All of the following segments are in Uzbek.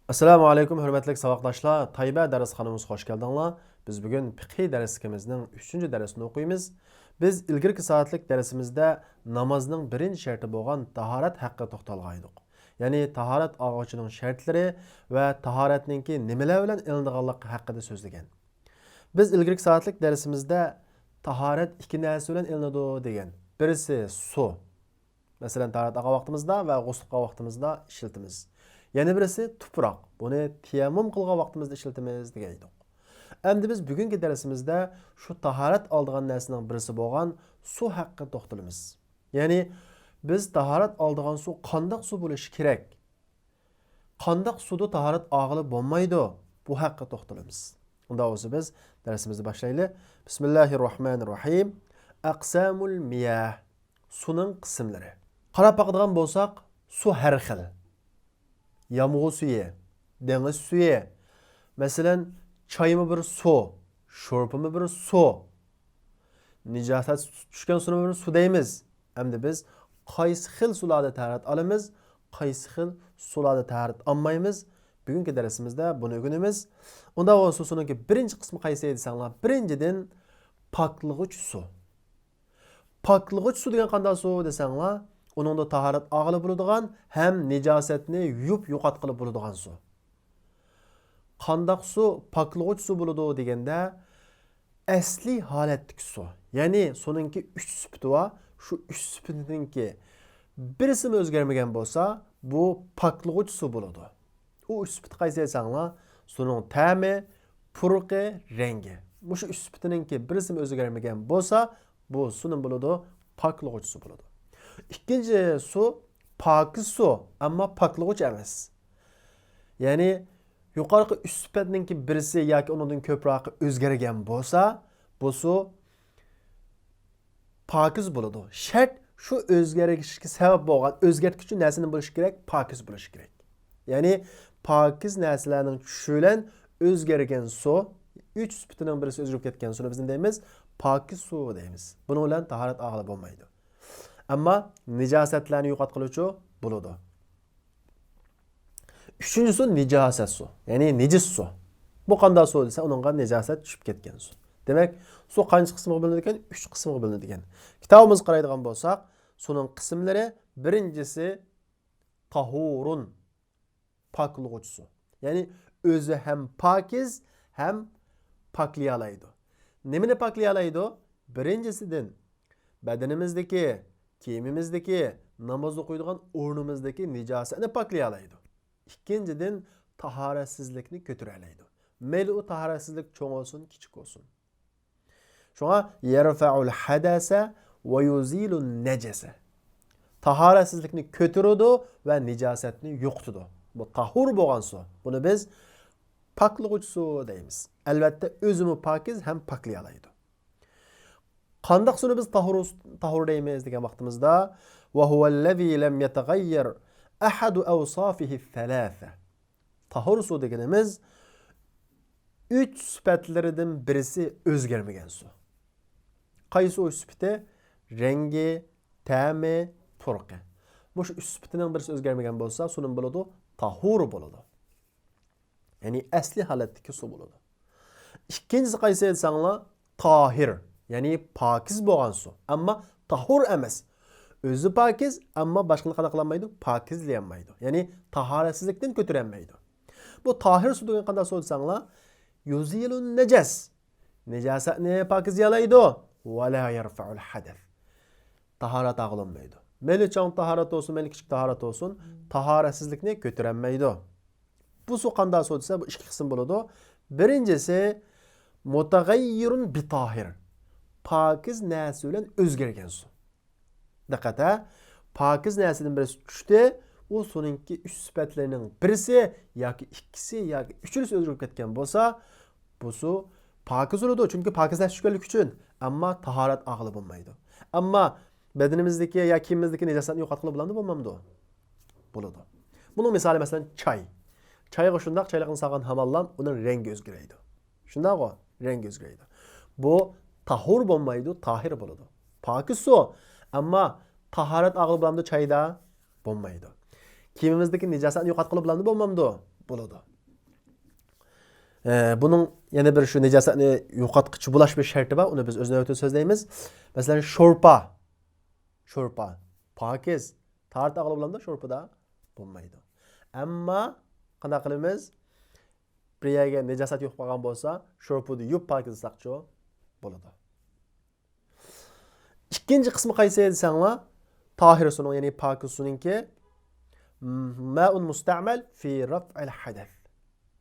Assalamu alaykum hürmetli savaqdaşlar. Tayba dersxonamizga hoş geldinglar. Biz bugün fiqh dersimizning 3-chi darsini o'qiymiz. Biz ilgirki soatlik darsimizda namozning birinchi sharti bo'lgan tahorat haqida to'xtalgan edik. Ya'ni tahorat olg'uchining shartlari va tahoratningki nimalar bilan ilinadiganligi haqida so'zlagan. Biz ilgirki soatlik darsimizda tahorat ikki narsa bilan ilinadi degan. Birisi suv. Masalan, tahorat olgan vaqtimizda va g'usl qilgan vaqtimizda ishlatamiz. Yana birisi tuproq. Buni tayammum qilgan vaqtimizda ishlatamiz degan edik. Endi biz bugungi darsimizda shu tahorat oldigan narsaning birisi bo'lgan suv haqida to'xtalamiz. Ya'ni biz tahorat oldigan suv qanday suv bo'lishi kerak? Qanday suvda tahorat og'ili bo'lmaydi? Bu haqida to'xtalamiz. Unda o'zi biz darsimizni boshlaylik. Bismillahirrohmanirrohim. Aqsamul miyah. Suvning qismlari. Qarab boqadigan bo'lsak, suv har xil. Yağmur suyu, deniz suyu, mesela çay mı bir su, şorpa mı bir su, nicaset düşken sunu bir su deymiz. Hem de biz qaysi xil sularda taharat alamiz, qaysi xil sularda taharat almaymiz. Bugünkü dersimizde bunu öğrenimiz. Onda o susunun ki birinci kısmı qaysi desanglar, birinciden paklığıç su. Paklığıç su degan qanday su desanglar, onun da taharat ağılı bulunduğun hem nicasetini yuyup yo'qotqili bo'ladigan su. Qandaq su paklığıç su bo'ladi deganda asli holatdagi su. Ya'ni suningki 3 sifati va shu 3 sifatiningki birisi o'zgarmagan bo'lsa, bu paklığıç su bo'ladi. U 3 sifati qaysi desanglar, suning ta'mi, purqi, rengi. Bu shu 3 sifatiningki birisi o'zgarmagan bo'lsa, bu suning bo'ladi paklığıç su bo'ladi. İkinci su pakiz su ama paklığıç emas. Yani yuqorqi üst sifatninki birisi yoki undan ko'proq o'zgargan bo'lsa, bu su pakiz bo'ladi. Shart shu o'zgarishga sabab bo'lgan o'zgartuvchi narsaning bo'lishi kerak, pakiz bo'lishi kerak. Ya'ni pakiz narsalarning tushishi bilan o'zgargan su, 3 sifatining birisi o'zgarib ketgan suvni biz deymiz, pakiz suv deymiz. Buning bilan tahorat og'ili bo'lmaydi. Ama nicasetlerini yo'qotqiluvchi bo'ladi. Üçüncüsü nicaset su. Yani necis su. Bu qanday su desa, uningga nicaset tushib ketgan su. Demak, su qancha qismga bo'linadi ekan? 3 qismga bo'linadi ekan. Kitobimizga qaraydigan bo'lsak, suning qismlari birinchisi tahurun, poklig'uvchi su. Ya'ni o'zi ham pokiz, ham poklayoladi. Nimani poklayoladi? Birinchisidan badanimizdagi, kiyimimizdeki, namoz o'qiydigan o'rnimizdagi nijosatni poklayoladi. İkinciden taharatsizlikni ko'taroladi. Mayli u taharatsizlik cho'ng olsin, kichik olsin. Shunga yarfa'ul hadasa va yuzilun najasa. Taharatsizlikni ko'taradi va nijosatni yo'qotadi. Bu tahur bo'lgan su. Buni biz poklig'uvchi su deymiz. Albatta o'zimi pokiz ham poklayoladi. Qandaq suni biz tahur deymiz degan vaqtimizda va huvallazi lam yataghayyar ahadu awsafihi thalatha. Tahur su deganimiz 3 sifatlaridan birisi o'zgarmagan su. Qaysi o sifati? Rengi, ta'mi, purqi. Bu 3 sifatining birisi o'zgarmagan bo'lsa, suning bo'ladi tahur bo'ladi. Ya'ni asli holatdagi su bo'ladi. Ikkinchisi qaysi desanglar, tahir. Yani pakiz bo'lgan su. Ama tahur emas. O'zi pakiz, ama boshqalar qanaqlanmaydi? Pakizlanmaydi. Yani taharatsizlikdan ko'tarilmaydi. Bu tahir su degan qanday su desanglar, yuzilun najas. Najosatni pokizlaydi va la yarfa'ul hadath. Tahorat og'ilmaydi. Mayli cho'ng tahorat olsun, mayli kichik tahorat olsun, taharatsizlikni ko'tarilmaydi. Bu su qanday su desa, bu ikki qism bo'ladi. Birinchisi mutaghayyirun bitahir. Pakiz narsa bilan o'zgargan su. Diqqat, pakiz narsadan birisi tushdi, u suningki 3 sifatlarining birisi yoki ikkisi yoki uchinchisi o'zgarib ketgan bo'lsa, bu su pakiz bo'ladi, chunki pokizlash tushganlik uchun, ammo tahorat og'ili bo'lmaydi. Ammo badanimizdagi yoki kiyimimizdagi najosatni yo'qotqili bo'ladi, bo'lmaydi? Bo'ladi. Buning misoli masalan choy. Choyga shundoq choylarni solgan hamallam uning rengi o'zgaradi. Shundoq-ku, rengi o'zgaradi. Bu tahur bo'lmaydi, tahir bo'ladi. Pokiz su, ammo tahorat og'ili bilan choyda bo'lmaydi. Kiyimimizdagi nijosatni yo'qotqili bilan bo'lmaydi. bo'ladi. Bunun yana bir şu nejasatni yo'qotqichi bulash bir sharti bor. Uni biz o'z navbatida so'zlaymiz. Masalan, sho'rpa pokiz, tart og'li bilan sho'rpada bo'lmaydi. Ammo qanday qilamiz? Bir yerga nejasat yo'q bo'lgan bo'lsa, sho'rpani yuvib pokizlaqchi bo'ladi. İkinci kısmı qaysi desanglar, tahir suyun, ya'ni pokiz suyunki ma'un musta'mal fi raf'il hadath.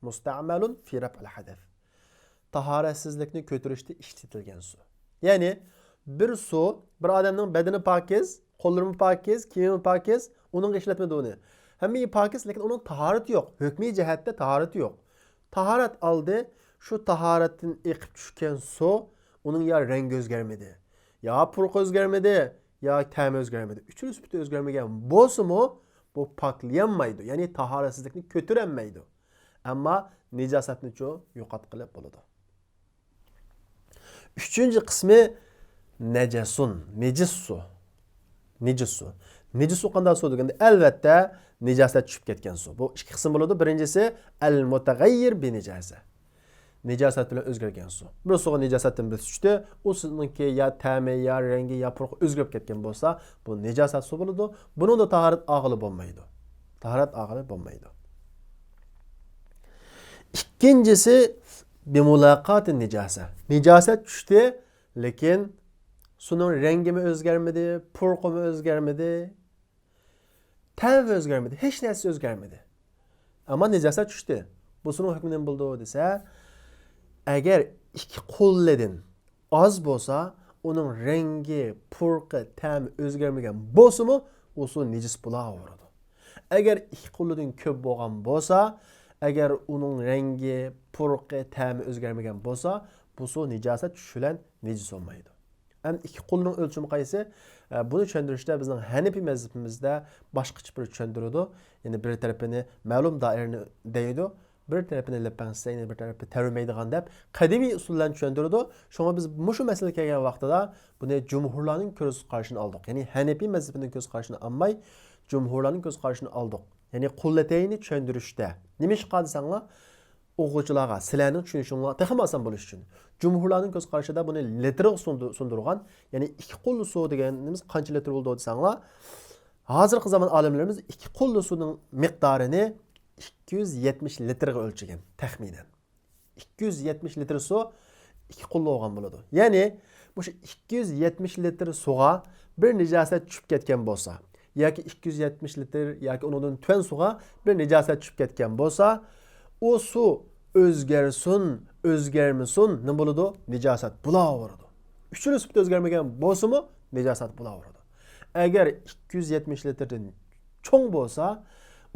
Musta'malun fi raf'il hadath. Taharatsizlikni ko'tarishda ishlatilgan su. Ya'ni bir su, bir odamning badani pokiz, qo'llari pokiz, kiyimi pokiz, uning ishlatmadi uni. Hamma pokiz, lekin uning tahorati yo'q. Hukmiy jihatda tahorati yo'q. Tahorat oldi, shu tahoratdan eqib tushgan su uning ya rengi o'zgarmadi, ya purq o'zgarmadi, ya ta'mi o'zgarmadi. Uchinchi sifati o'zgarmagan bo'lsa-mu, bu poklanmaydi. Ya'ni tahoratsizlikni ko'taranmaydi. Ammo nejosatni-chu yo'qotqilib bo'ladi. Üçüncü kısmı necasun, necis su. Necis su. Necis su qanday su deganda albatta nejosat tushib ketgan su. Bu ikki qism bo'ladi. Birinchisi al-mutaghayyir bi nejasa. Nejosat bilan o'zgargan su. Bir suga nejosatdan bir tushdi, u suninki ya ta'mi, ya rengi, ya purqi o'zgarib ketgan bo'lsa, bu nejosat su bo'ladi. Buning da tahorat og'ili bo'lmaydi. Tahorat og'ili bo'lmaydi. İkincisi bimulaqat nejasa. Nejosat tushdi, lekin suning rengimi o'zgarmadi, purqimi o'zgarmadi, ta'mi o'zgarmadi, hech narsa o'zgarmadi. Ammo nejosat tushdi. Bu suning hukmi nima bo'ldi desa, agar ikki qo'llardan oz bo'lsa, uning rengi, purqi, ta'mi o'zgarmagan bo'lsa-mu, u suv nejis bo'laveradi. Agar ikki qo'llardan ko'p bo'lgan bo'lsa, agar uning rengi, purqi, ta'mi o'zgarmagan bo'lsa, bu suv nejosat tushilan nejis bo'lmaydi. Ham ikki qo'lning o'lchami qaysi? Buni tushuntirishda bizning Hanifi mazhabimizda boshqacha bir tushuntiradi. Ya'ni bir tarafini ma'lum doirani deydi, bir tarafini lapansayni, bir tarafi tarmaydigan deb qadimiy usullarni tushuntiradi. Shunga biz mushu masala kelgan vaqtida buni jumhurlarning ko'z qarashini oldik. Ya'ni Hanifi mazhabining ko'z qarashini olmay, jumhurlarning ko'z qarashini oldik. Ya'ni qullatayni tushuntirishda. Nima ish qilsanglar, o'quvchilarga sizlarning tushunishinglar texnik oson bo'lishi uchun. Jumhurlarning ko'z qarashida buni litrga sundirgan, ya'ni ikki qo'lli suv deganimiz qancha litr bo'ldi desanglar, hozirgi zamon olimlarimiz ikki qo'lli suvning miqdorini 270 litrga o'lchagan taxminan. 270 litr suv ikki qo'lli bo'lgan bo'ladi. Ya'ni bu 270 litr suvga bir nejosat tushib ketgan bo'lsa, yoki 270 litr yoki undan tuan suvga bir nejosat tushib ketgan bo'lsa, o su o'zgarsin, o'zgarmasin, nima bo'ladi? Nejosat bo'laveradi. Uchinchi sifat o'zgarmagan bo'lsa-mu, nejosat bo'laveradi. Agar 270 litrdan cho'ng bo'lsa,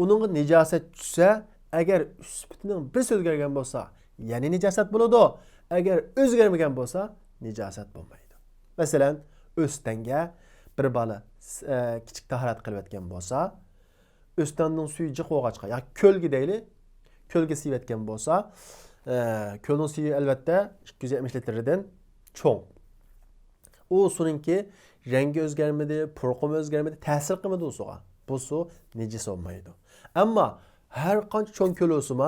uning nejosat tushsa, agar sifatining bir o'zgargan bo'lsa, ya'ni nejosat bo'ladi. Agar o'zgarmagan bo'lsa, nejosat bo'lmaydi. Masalan, o'stanga bir bola kichik tahorat qilayotgan bo'lsa, o'stanning suvi jiq bo'lg'achqa yoki ko'lga deylik, ko'lga siyayotgan bo'lsa, ko'lning suvi albatta 270 litrdan cho'ng. U suvninki rengi o'zgarmadi, purqimi o'zgarmadi, ta'sir qilmadi u suvga. Bu suv nejis bo'lmaydi. Ammo har qancha cho'ng ko'l bo'lsa,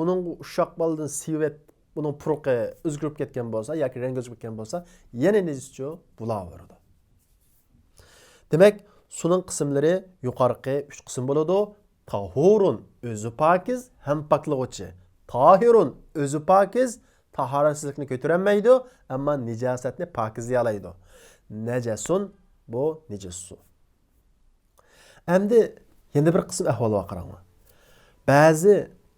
uning ushoq baldan siyat, uning purqi o'zgarib ketgan bo'lsa, yoki rengi o'zgarib ketgan bo'lsa, yana nejischi bo'laveradi. Demak, suvning qismlari yuqorqi 3 qism bo'ladi. Tahurun o'zi pokiz, ham poklovchi. Tahirun o'zi pokiz, tahoratsizlikni ko'taranmaydi, ammo nejosatni pokizlayoladi. Najasun bu nejis suv. Endi yana bir qism ahvolga qaranglar. Ba'zi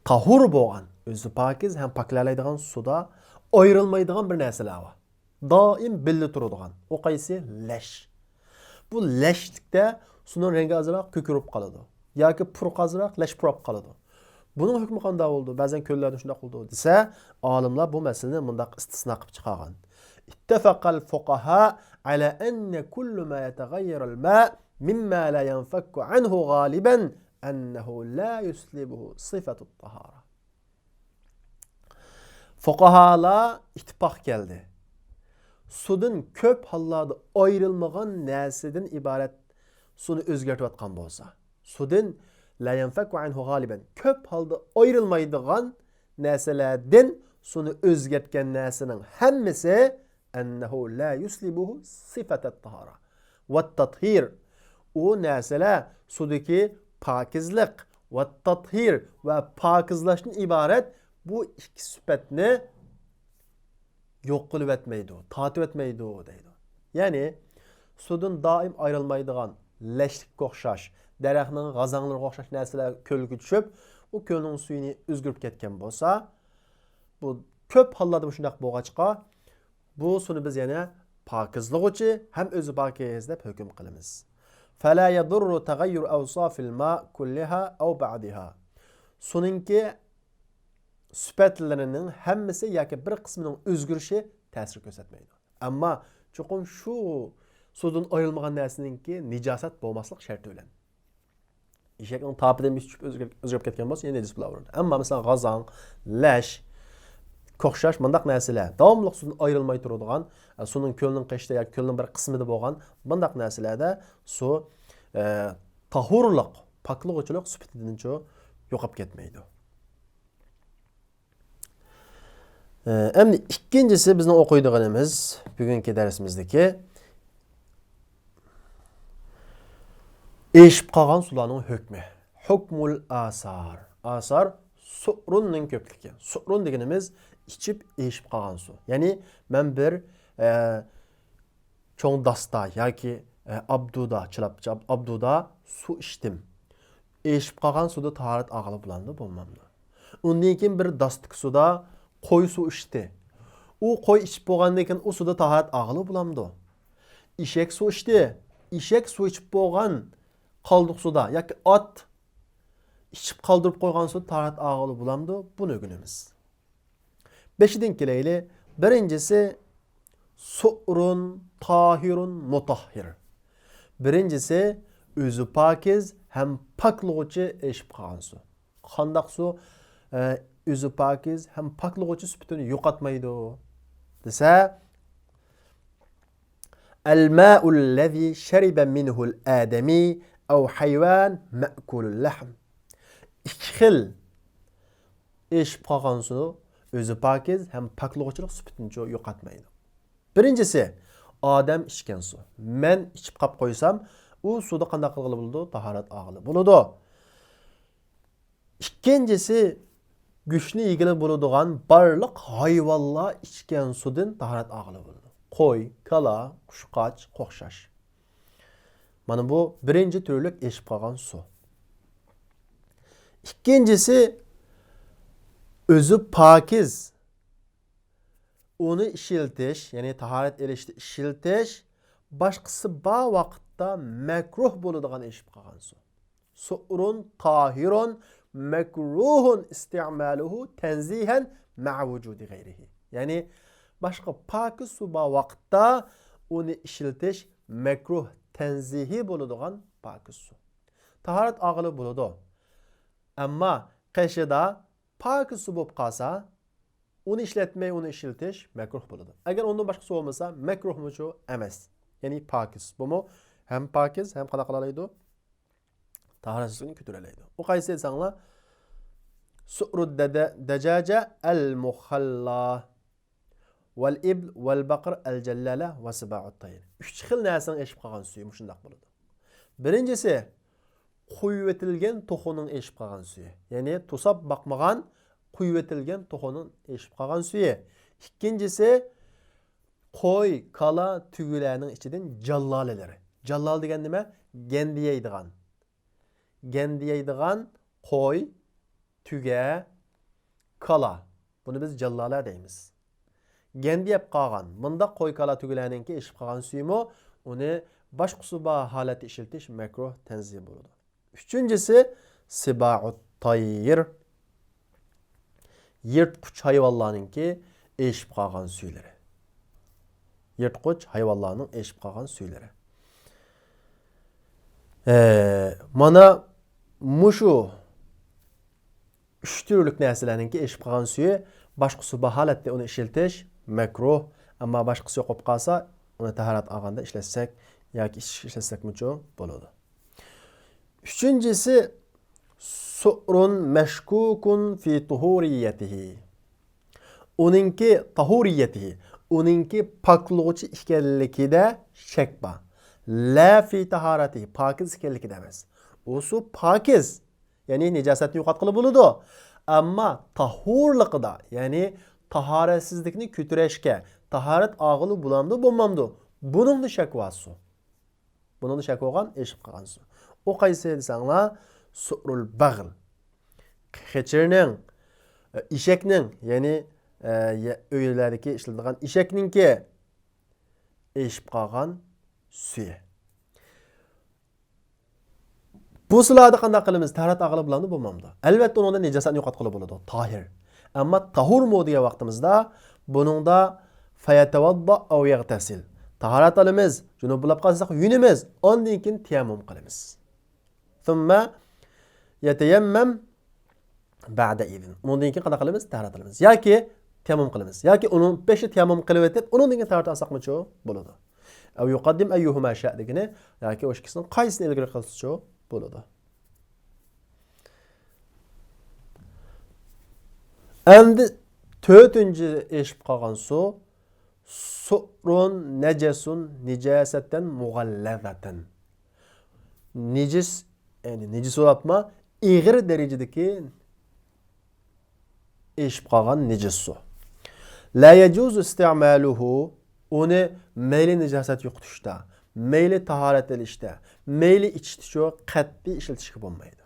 tahur bo'lgan, o'zi pokiz, ham poklaydigan suvda ayrilmaydigan bir narsalar bor. Doim birga turadigan. O qaysi? Lash. Bu lashlikda suvning rengi azroq ko'kirib qoladi. Yoki purq azroq lash purab qoladi. Buning hukmi qanday bo'ldi? Ba'zan ko'llarda shunday qildi desa, olimlar bu masalani bundaq istisno qilib chiqargan. Ittafaqal fuqaha ala anna kullu ma yataghayyar al-ma mimma la yanfakku anhu ghaliban annahu la yuslibuhu sifatu at-tahara. Fuqahalar ittifoq keldi. Sudun ko'p hollarda ayrilmagan narsadan iborat suvni o'zgartayotgan bo'lsa, sudun la yanfaku anhu galiben. Köp halda ayrılmaydigan narsalardan sunu özgertgen narsaning hammasi ennehu la yuslibuhu sifatat tahara ve tathir. O narsalar sudaki pakizlik ve tathir ve pakizlaşdan ibaret bu iki süpetni yok kılıp etmeydi, tatip etmeydi deydi. Yani sudun daim ayrılmaydigan leşlik qoxşaş, daraxtning gazanlari qoxşaş narsalar kölgü düşüp, o kölning suyunu özgürüp ketken bolsa, bu köp hallarda şundaq bolğaçqa, bu sunu biz yana pakizlik hem özü pakiz deb hüküm qilamiz. Fala yadurru taghayyur awsafil ma kullaha aw ba'daha. Sununki süpetlerinin hemmisi yoki bir qismining o'zgarishi ta'sir ko'rsatmaydi. Ammo cho'qim shu suvdan ayrilmagan narsaninki nijosat bo'lmaslik sharti bilan. Eshakning topidan bir tushib o'zgarib ketgan bo'lsa, yana najis bo'laveradi. Ammo masalan g'azon, lash, qo'xshash bundaq narsalar davomli suvdan ayrilmay turadigan, suvning ko'lning qishda yoki ko'lning bir qismida bo'lgan bundaq narsalarda suv tahurlik, poklig'ichilik sifatidan yo'qolib ketmaydi. Endi ikkinchisi bizning o'qiydiganimiz bugungi darsimizdagi eshib qolgan sularning hukmi. Hukmul asar. Asar su'running ko'pligi. Su'run deganimiz ichib eshib qolgan suv. Ya'ni men bir cho'ng dasta yoki abduda, abduda suv ichdim. Eshib qolgan suvda tahorat og'ilib bo'ladi, bo'lmamdi. Undan keyin bir dastik suvda qo'y suv ichdi. U qo'y ichib bo'lgandan keyin u suvda tahorat og'ilib bo'lamdi. Eshak suv ichdi. Eshak suv ichib bo'lgan qoldiq suvda yoki ot ichib qoldirib qo'ygan suv tahorat og'ilib bo'lamdi. Buni o'rganamiz. 5dan kelayli. Birinchisi su'run tahirun mutahhir. Birinchisi o'zi pokiz ham poklig'ichi eshib qolgan suv. Qandaq suv o'zi pokiz ham poklig'ichi sifatini yo'qotmaydi desa, al-ma'u allazi shariba minhu al-adami aw hayvan ma'kulul lahm. İki xil eshib qolgan suv o'zi pokiz ham poklig'ichilik sifatini yo'qotmaydi. Birinchisi odam ichgan suv. Men ichib qolib qo'ysam, u suvda qanday qilib bo'ladi? Tahorat og'ili bo'ladi. Ikkinchisi güçlü ilgili bulunduğun barlıq hayvanlar içken sudun taharat ağılı bulundu. Qo'y, kala, quşqaç, qo'xshash. Mana bu birinci türlük eşip qolgan su. İkincisi özü pakiz. Onu işiltish, yani taharat elishni ishiltish, başqasi ba vaqtda makruh bo'ladigan eşip qolgan su. Su'run tahirun mekruhun isti'maluhu tenzihen ma'a vücudi gayrihi. Yani başka pakiz su ba vaqtda onu işiltish mekruh tenzihi bo'ladigan pakiz su. Taharat og'ili bo'ladi. Ammo qishida pakiz su bo'lib qolsa, onu ishlatmay uni ishiltish makruh bo'ladi. Agar undan boshqa su bo'lmasa, makruhmi shu emas. Yani pakiz. Bunu hem pakiz hem qanaqa qilalaydi? Taharasini ko'taralaydi. O qaysi desanglar, su'rud dajaja al-mukhalla wal ibl wal baqr al-jallala wa siba'ut tayr. 3 xil narsaning eshib qolgan suvi shundaq bo'ladi. Birinchisi qo'yib etilgan to'xoning eshib qolgan suvi. Ya'ni to'sab baqmagan, qo'yib etilgan to'xoning eshib qolgan suvi. Ikkinchisi qo'y, kala, tugularning ichidan jallalelari. Jallal degan nima? Gendiyaydigan. Gendiyaydigan qo'y, tuga, kala. Bunu biz jallala deymiz. Gendiyab qolgan. Bunda qo'y, kala, tugularninki eshib qolgan suyimi, uni boshqa ba holati ishiltish makruh tanzih bo'ladi. Uchinchisi siba'ut tayr. Yirtqich hayvonlarninki eshib qolgan suylari. Yirtqich hayvonlarning eshib qolgan suylari. Mana mushu 3 türlük narsalarninki eshib qolgan suyi boshqa ba holatda uni ishiltish makruh, ammo boshqasi yo'qolib qolsa, uni tahorat olganda ishlatsak yoki ishlatsak mucho bo'ladi. Uchinchisi su'run meşkukun fi tuhuriyetihi. Onunki tahuriyetihi. Onunki paklığıcı ekanligida shak bor. La fi taharatihi. Pakiz ekanligida emas. O su pakiz. Ya'ni najosatni yo'qotqili bo'ladi. Ammo tahurliqida, ya'ni taharatsizlikni ko'tarishga, tahorat og'ili bo'lamdi, bo'lmamdi. Buningni shak bor su. Buningni shak bo'lgan eshib qolgan su. O qaysi desanglar, su'rul bag'l. Qechirning, eshakning, ya'ni uylardagi ishlanadigan eshakninki eshib qolgan suyi. Bu sularda qanday qilamiz? Tahorat og'ili bilan bo'lmamdi. Albatta uningda najosatni yo'qotqili bo'ladi. Tahir. Ammo tahur mo degan vaqtimizda buningda fayatavadda aw yaghtasil. Tahorat qilamiz, junub bo'lib qolsak yunimiz, ondan keyin tayammum qilamiz. Thumma yatayammam ba'da idin. Undan keyin qanday qilamiz? Tahorat qilamiz. Yoki tayammum qilamiz. Yoki uning peshi tayammum qilib o'tib, undan keyin tahorat olsaqmi-chi bo'ladi. Aw yuqaddim ayyuhuma sha degani, yoki o'sha ikisini qaysini ilgari qilsa-chi bo'ladi. Endi 4-chi eshib qolgan su su'run najasun nijasatan mughallazatan. Nijis, ya'ni nijis bo'lma, ig'ir darajadagi eshib qolgan nijis su. La yajuzu isti'maluhu, uni mayli najosat yo'qotishda, mayli tahorat qilishda, mayli ichishda qat'iy ishlatishga bo'lmaydi.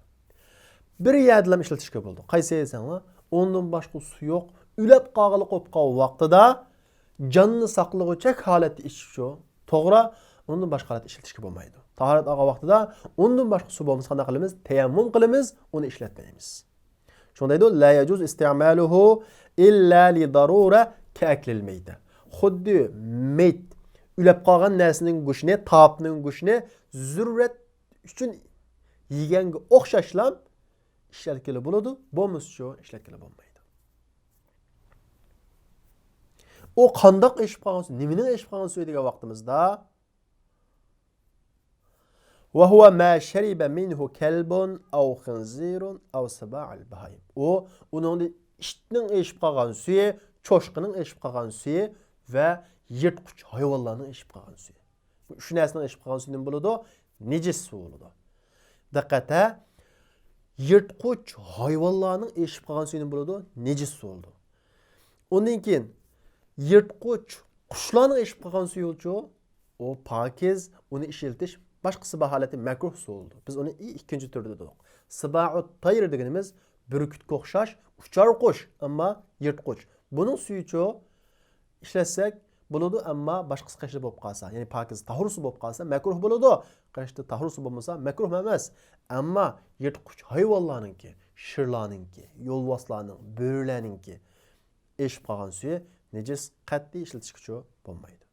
Bir yerdan ishlatishga bo'ldi. Qaysi desanglar, ondan boshqa su yo'q, ulab qog'ili qo'yib qolgan vaqtida jonni saqlovchi holatda ichish to'g'ri, undan boshqa holatda ishlatishga bo'lmaydi. Tahorat olgan vaqtida undan boshqa su bo'lmasa qanday qilamiz? Tayammum qilamiz, uni ishlatmaymiz. Shunday deydi, la yajuz isti'maluhu illa li darura ka'aklil mayta. Xuddi mayt ulab qolgan narsaning go'shtini, topning go'shtini zurrat uchun yeganga o'xshashlam ishlatgili bo'ladi, bo'lmasa ishlatgili bo'lmaydi. O qandoq eshib qolgan suv, nimaning eshib qolgan suv degan vaqtimizda va huwa ma shariba minhu kalbun aw khinzirun aw saba'ul bahayim. O uning itning eshib qolgan suvi, cho'shqining eshib qolgan suvi va yirtqich hayvonlarning eshib qolgan suvi. Shu narsaning eshib qolgan suvi nima bo'ladi? Nejis suv bo'ladi. Diqqatga, yirtqich hayvonlarning eshib qolgan suvi nima bo'ladi? Nejis suv bo'ladi. Undan keyin yirtqich qushlarning eshib qolgan suvi bo'lsa, o pokiz, uni ishiltish başqası bahalati makruh su oldu. Biz onu ikinci türde dedik. Siba'ut tayr deganimiz burkutga o'xshash uchar qush, ammo yirtqich. Buning suyichi ishlatsak bo'ladi, ammo boshqasi qashli bo'lib qolsa, ya'ni pokiz tahur suv bo'lib qolsa makruh bo'ladi. Qashli tahur suv bo'lmasa makruh emas. Ammo yirtqich hayvonlarninki, shirlarninki, yo'lvoslarning, bo'rilarninki eshib qolgan suvi nejis qat'iy ishlatishga bo'lmaydi.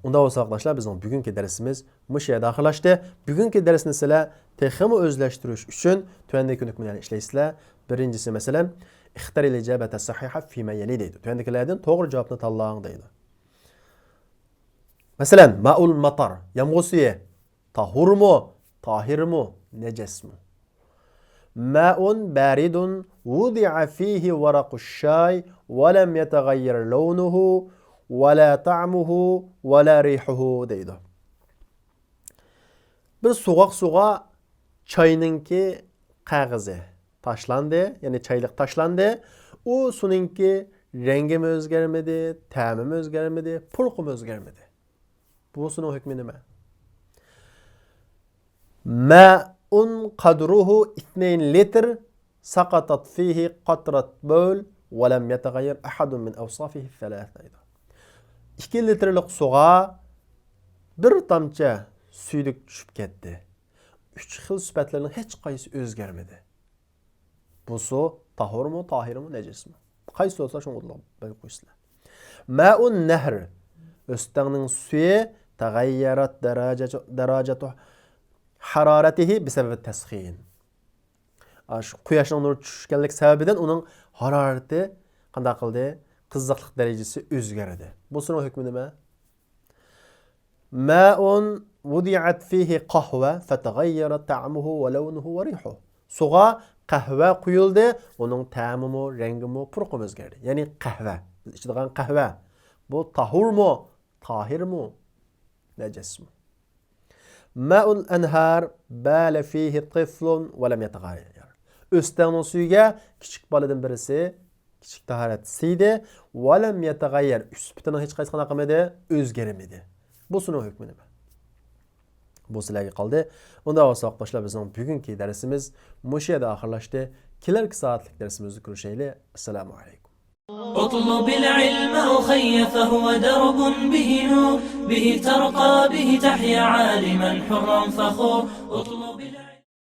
Unda olsa arkadaşlar bizim bugünkü dersimiz müşeye daxillaşdı. Bugünkü dersini sizler texmi özleştiriş üçün tüyendeki nükmelerini işleysizler. Birincisi mesela İxtar ile icabete sahiha fîme yeli deydi. Tüyendekilerden doğru cevabını tallağın deydi. Mesela ma'ul matar, yağmur suyu tahur mu, tahir mu, neces mu? Ma'un baridun wudi'a fihi varaquş şay ve lem yetagayyir lawnuhu وَلَا طَعْمُهُ وَلَا رِيحُهُ deydi. Bir soğuk çayınınki qağızı taşlandı, yani çaylık taşlandı. O sununki rengi mi özgermedi, təmi mi özgermedi, pulqu mu özgermedi. Bu sunun hükmü nime? Ma'un qadruhu 2 litr saqatat fihi qatrat bol ve lem yetagayyir ahadun min awsafihi 3 deydi. 2 litrelik suğa bir tamça suyduk düşüp ketdi. 3 xil sübətlərinin heç qaysı özgərmədi. Bu su tahur mu, tahir mu, necis mi? Qaysı olsa şunu bilib qoysuzlar. Ma'un nahr östəğinin suyu təğayyərat dərəcətu hararatihi bisəbəb təsxin. Quyoshning nuri tushganlik sababidan uning harorati qanday qildi? Qizziqlik darajasi o'zgaradi. Bu suyun hukmi nima? Ma'un وضعت فيه قهوة فتغير طعمه ولونه وريحه. Suğa qahva quyildi, uning ta'mimi, rangimi, purqimi o'zgardi. Ya'ni qahva, biz ichadigan qahva. Bu tahurmi, tahirmi, najasmi? Ma'ul anhar bala fihi tiflun wa lam yataghayyar. O'stanning suyiga kichik boladan birisi kichik tahorat siydi va lam yataghayyar. Usbitining hech qaysi qanaqa qilmadi, o'zgarmadi. Bu suning hukmi nima? Bu sizlarga qoldi. Unda bo'lsak do'stlar, bizning bugungi darsimiz mushu yerda oxirlashdi. Kelarki soatlik darsimizni ko'rishaylik. Assalomu alaykum. اطلب العلم أخي فهو درب به نور به ترقى به تحيا عالما حرا فخور. اطلب